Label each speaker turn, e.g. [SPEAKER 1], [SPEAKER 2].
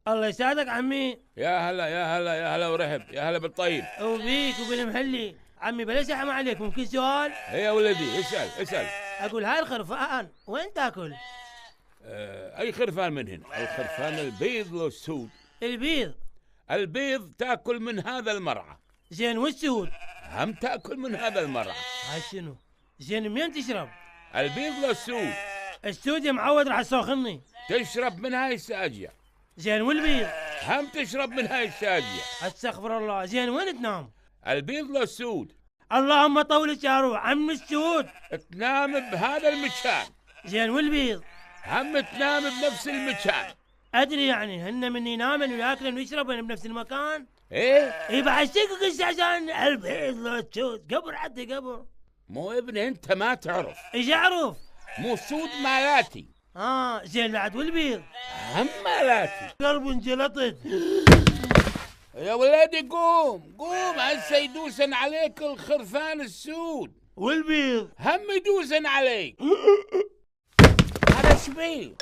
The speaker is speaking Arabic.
[SPEAKER 1] الله يسعدك عمي.
[SPEAKER 2] يا هلا يا هلا يا هلا ورحب، يا هلا بالطيب.
[SPEAKER 1] وبيك وبالمحلي. عمي بلاش احم عليك، ممكن سؤال؟
[SPEAKER 2] يا ولدي اسأل.
[SPEAKER 1] اقول هاي الخرفان وين تاكل؟
[SPEAKER 2] اي خرفان من هنا؟ الخرفان البيض والسود.
[SPEAKER 1] البيض.
[SPEAKER 2] البيض تاكل من هذا المرعى.
[SPEAKER 1] زين والسود؟
[SPEAKER 2] هم تاكل من هذا المرعى.
[SPEAKER 1] هاي شنو؟ زين منين تشرب؟
[SPEAKER 2] البيض والسود.
[SPEAKER 1] السود يا معود راح تسوخني.
[SPEAKER 2] تشرب من هاي الساجية.
[SPEAKER 1] زين والبيض؟
[SPEAKER 2] هم تشرب من هاي الساجية.
[SPEAKER 1] استغفر الله. زين وين تنام؟
[SPEAKER 2] البيض والسود.
[SPEAKER 1] اللهم طول الشهر عم السود.
[SPEAKER 2] تنام بهذا المكان.
[SPEAKER 1] زين والبيض؟
[SPEAKER 2] هم تنام بنفس المكان.
[SPEAKER 1] ادري يعني هن من ينامن وياكلن ويشربن بنفس المكان.
[SPEAKER 2] ايه
[SPEAKER 1] بعد شكك عشان البيض والسود قبر حتى قبر.
[SPEAKER 2] مو ابني انت ما تعرف.
[SPEAKER 1] ايش اعرف؟
[SPEAKER 2] مو سود مالاتي.
[SPEAKER 1] زين بعد والبيض؟
[SPEAKER 2] هم مالاتي.
[SPEAKER 1] قلب انجلطت.
[SPEAKER 2] يا ولادي قوم هسه يدوسن عليك الخرفان السود.
[SPEAKER 1] والبيض؟
[SPEAKER 2] هم يدوسن عليك. هذا شبيه؟